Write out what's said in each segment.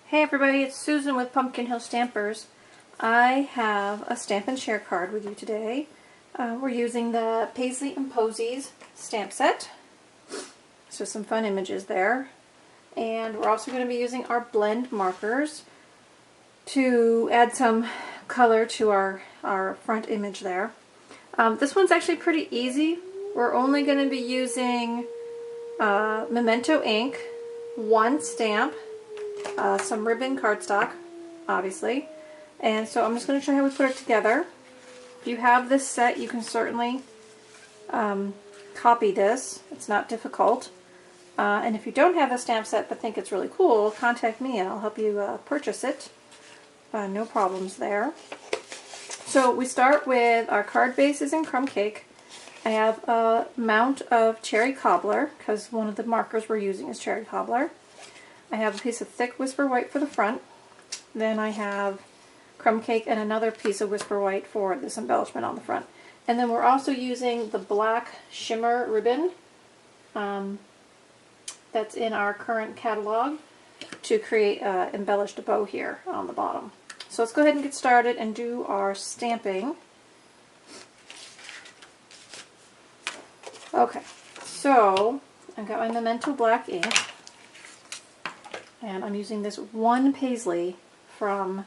Hey everybody, it's Susan with Pumpkin Hill Stampers. I have a Stampin' Share card with you today. We're using the Paisley and Posies stamp set. So some fun images there. And we're also going to be using our blend markers to add some color to our front image there. This one's actually pretty easy. We're only going to be using Memento ink, one stamp, some ribbon cardstock, obviously, and so I'm just going to show you how we put it together. If you have this set, you can certainly copy this. It's not difficult. And if you don't have the stamp set but think it's really cool, contact me and I'll help you purchase it. No problems there. So we start with our card bases and crumb cake. I have a mount of cherry cobbler because one of the markers we're using is cherry cobbler. I have a piece of thick Whisper White for the front. Then I have crumb cake and another piece of Whisper White for this embellishment on the front. And then we're also using the black shimmer ribbon that's in our current catalog to create an embellished bow here on the bottom. So let's go ahead and get started and do our stamping. Okay, so I've got my Memento black ink. And I'm using this one Paisley from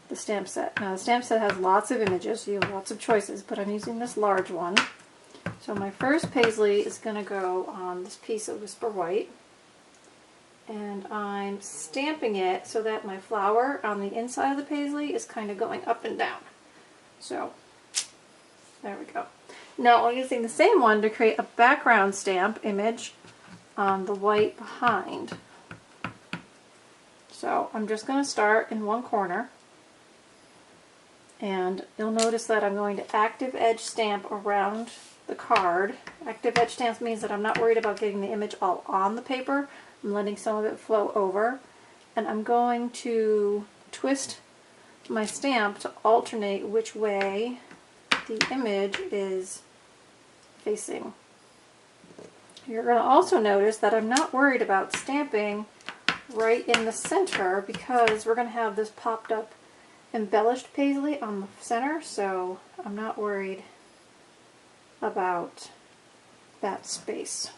the stamp set. Now the stamp set has lots of images, so you have lots of choices, but I'm using this large one. So my first Paisley is going to go on this piece of Whisper White. And I'm stamping it so that my flower on the inside of the Paisley is kind of going up and down. So, there we go. Now I'm using the same one to create a background stamp image on the white behind. So I'm just going to start in one corner, and you'll notice that I'm going to active edge stamp around the card. Active edge stamp means that I'm not worried about getting the image all on the paper. I'm letting some of it flow over, and I'm going to twist my stamp to alternate which way the image is facing. You're going to also notice that I'm not worried about stamping right in the center because we're going to have this popped up embellished Paisley on the center, so I'm not worried about that space.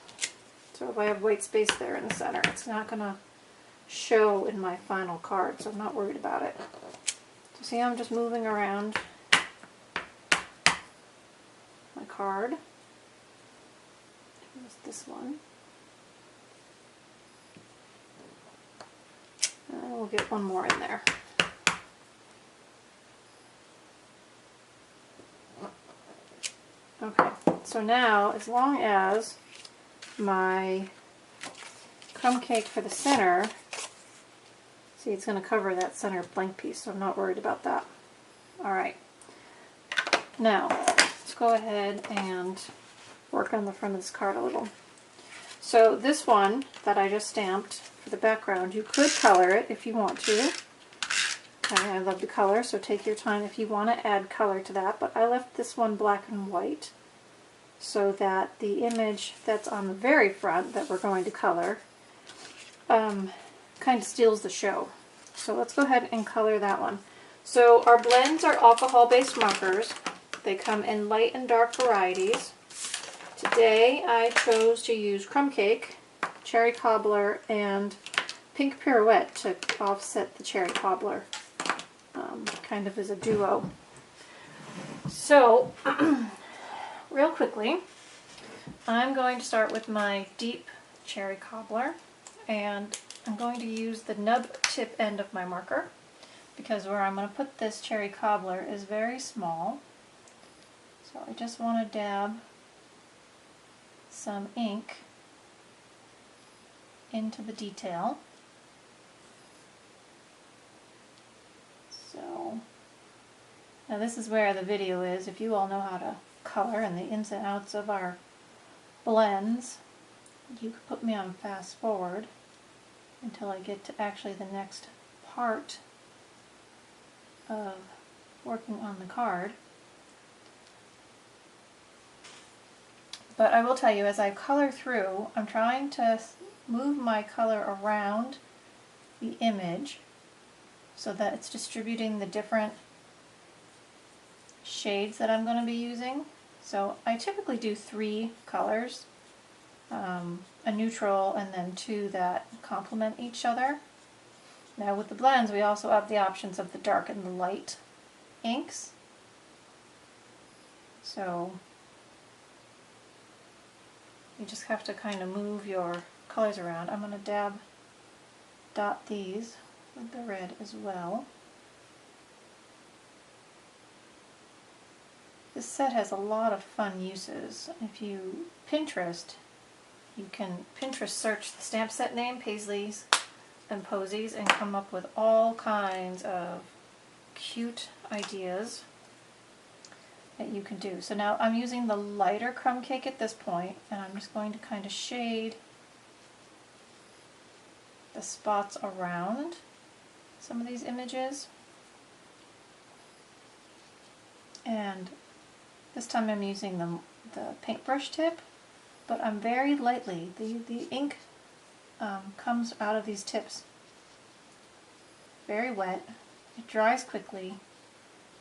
So if I have white space there in the center, it's not going to show in my final card, so I'm not worried about it. So see, I'm just moving around my card. Here's this one. And we'll get one more in there. Okay, so now as long as my crumb cake for the center, see, it's going to cover that center blank piece, so I'm not worried about that. Alright, now let's go ahead and work on the front of this card a little. So this one that I just stamped for the background, you could color it if you want to. I love the color, so take your time if you want to add color to that, but I left this one black and white so that the image that's on the very front that we're going to color kind of steals the show. So let's go ahead and color that one. So our blends are alcohol-based markers. They come in light and dark varieties. Today I chose to use crumb cake, cherry cobbler, and pink pirouette to offset the cherry cobbler, kind of as a duo. So, real quickly, I'm going to start with my deep cherry cobbler, and I'm going to use the nub tip end of my marker because where I'm going to put this cherry cobbler is very small. So I just want to dab some ink into the detail. So now this is where the video is. If you all know how to color and the ins and outs of our blends, you could put me on fast forward until I get to actually the next part of working on the card. But I will tell you, as I color through, I'm trying to move my color around the image so that it's distributing the different shades that I'm going to be using. So I typically do 3 colors, a neutral and then 2 that complement each other. Now with the blends we also have the options of the dark and the light inks. So you just have to kind of move your colors around. I'm going to dot these with the red as well. This set has a lot of fun uses. If you Pinterest, you can Pinterest search the stamp set name, Paisleys and Posies, and come up with all kinds of cute ideas that you can do. So now I'm using the lighter crumb cake at this point, and I'm just going to kind of shade the spots around some of these images. And this time I'm using the paintbrush tip, but I'm very lightly. The ink comes out of these tips very wet. It dries quickly,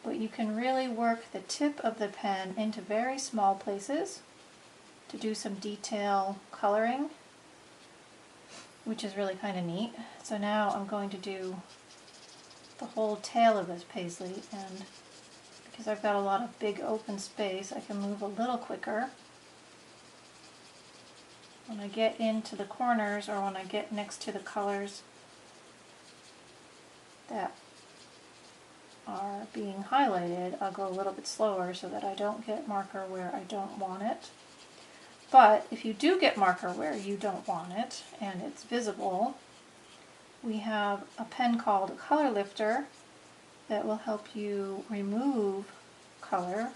but you can really work the tip of the pen into very small places to do some detail coloring, which is really kind of neat. So now I'm going to do the whole tail of this paisley, and because I've got a lot of big open space, I can move a little quicker. When I get into the corners or when I get next to the colors that are being highlighted, I'll go a little bit slower so that I don't get marker where I don't want it. But if you do get marker where you don't want it and it's visible, we have a pen called a color lifter that will help you remove color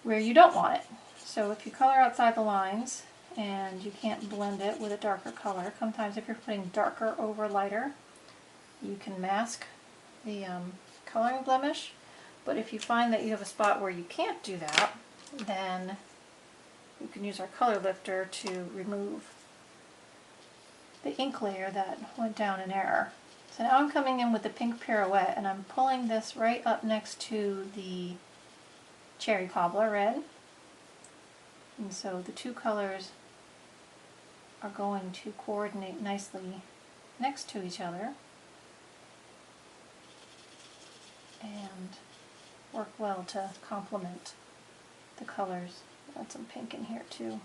where you don't want it. So if you color outside the lines and you can't blend it with a darker color, sometimes if you're putting darker over lighter, you can mask the coloring blemish. But if you find that you have a spot where you can't do that, then you can use our color lifter to remove the ink layer that went down in error. So now I'm coming in with the pink pirouette, and I'm pulling this right up next to the cherry cobbler red. And so the two colors are going to coordinate nicely next to each other and work well to complement the colors. Got some pink in here too.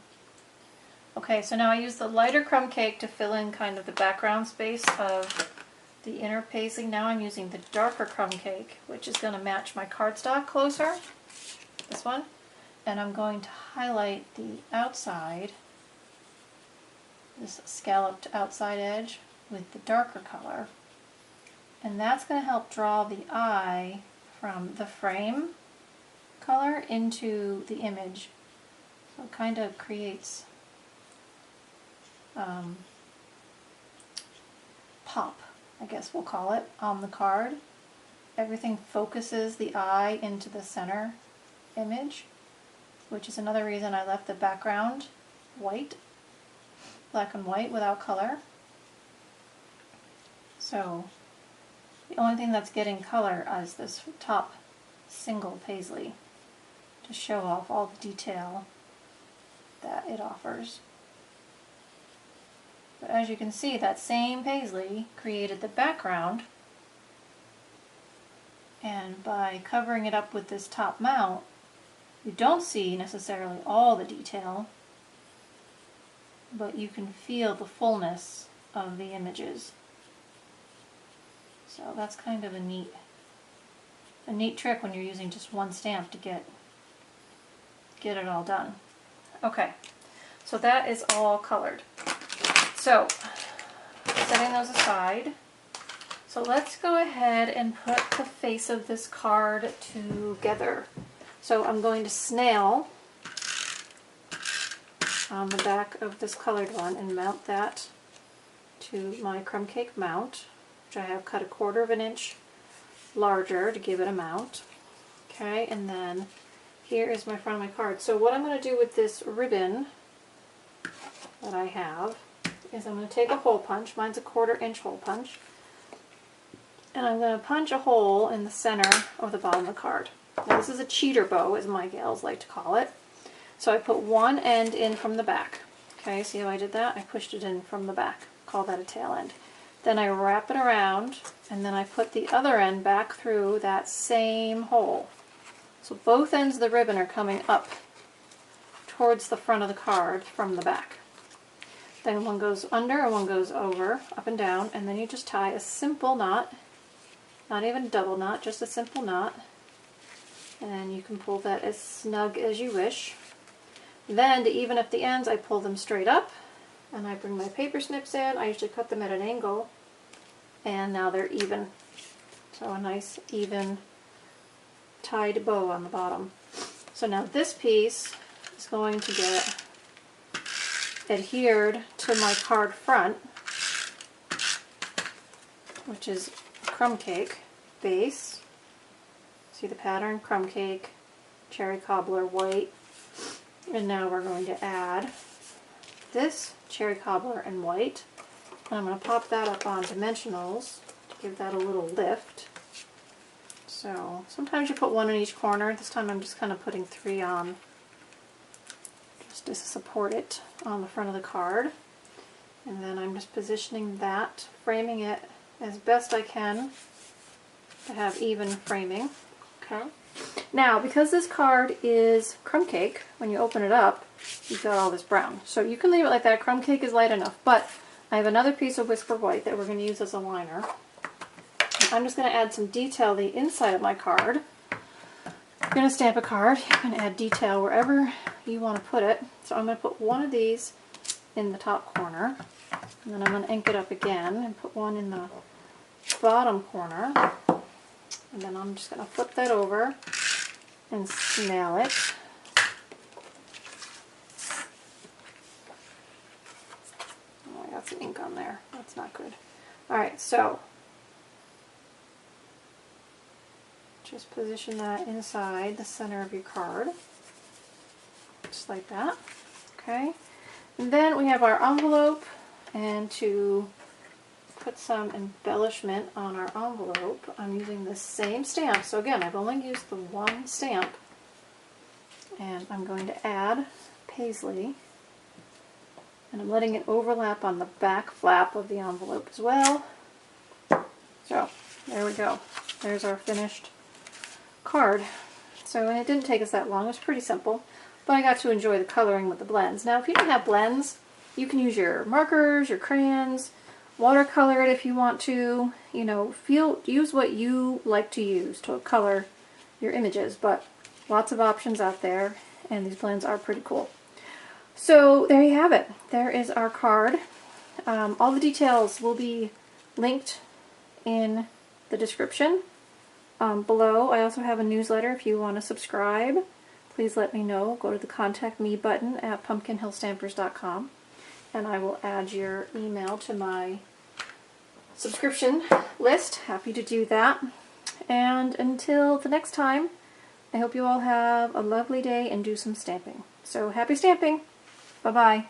Okay, so now I use the lighter crumb cake to fill in kind of the background space of the inner paisley. Now I'm using the darker crumb cake, which is going to match my cardstock closer, this one, and I'm going to highlight the outside, this scalloped outside edge, with the darker color, and that's going to help draw the eye from the frame color into the image. So it kind of creates pop, I guess we'll call it, on the card. Everything focuses the eye into the center image, which is another reason I left the background white, black and white without color. So the only thing that's getting color is this top single paisley to show off all the detail that it offers. But as you can see, that same paisley created the background, and by covering it up with this top mount, you don't see necessarily all the detail, but you can feel the fullness of the images. So that's kind of a neat trick when you're using just one stamp to get it all done. Okay, so that is all colored. So, setting those aside, so let's go ahead and put the face of this card together. So I'm going to snail on the back of this colored one and mount that to my crumb cake mount, which I have cut 1/4 inch larger to give it a mount. Okay, and then here is my front of my card. So what I'm going to do with this ribbon that I have is I'm going to take a hole punch. Mine's a 1/4 inch hole punch. And I'm going to punch a hole in the center of the bottom of the card. Now this is a cheater bow, as my gals like to call it. So I put one end in from the back. Okay, see how I did that? I pushed it in from the back. Call that a tail end. Then I wrap it around, and then I put the other end back through that same hole. So both ends of the ribbon are coming up towards the front of the card from the back. Then one goes under and one goes over, up and down, and then you just tie a simple knot, not even a double knot, just a simple knot. And you can pull that as snug as you wish. Then to even up the ends, I pull them straight up, and I bring my paper snips in. I usually cut them at an angle, and now they're even. So a nice even tied bow on the bottom. So now this piece is going to get adhered to my card front, which is a crumb cake base. See the pattern? Crumb cake, cherry cobbler, white. And now we're going to add this cherry cobbler and white. And I'm going to pop that up on dimensionals to give that a little lift. So sometimes you put one in each corner. This time I'm just kind of putting 3 on just to support it on the front of the card. And then I'm just positioning that, framing it as best I can to have even framing. Okay. Now, because this card is crumb cake, when you open it up, you've got all this brown. So you can leave it like that. Crumb cake is light enough. But I have another piece of Whisper White that we're going to use as a liner. I'm just going to add some detail to the inside of my card. If you're going to stamp a card, you can add detail wherever you want to put it. So I'm going to put one of these in the top corner. And then I'm going to ink it up again and put one in the bottom corner. And then I'm just going to flip that over and snail it. Oh, I got some ink on there. That's not good. Alright, so just position that inside the center of your card. Just like that. Okay. And then we have our envelope, and to put some embellishment on our envelope, I'm using the same stamp. So again, I've only used the one stamp, and I'm going to add Paisley, and I'm letting it overlap on the back flap of the envelope as well. So there we go. There's our finished card. So, and it didn't take us that long. It was pretty simple, but I got to enjoy the coloring with the blends. Now, if you don't have blends, you can use your markers, your crayons, watercolor it if you want to. You know, use what you like to use to color your images, but lots of options out there, and these blends are pretty cool. So there you have it. There is our card. All the details will be linked in the description below. I also have a newsletter if you want to subscribe. Please let me know. Go to the Contact Me button at pumpkinhillstampers.com, and I will add your email to my subscription list. Happy to do that. And until the next time, I hope you all have a lovely day and do some stamping. So happy stamping! Bye-bye.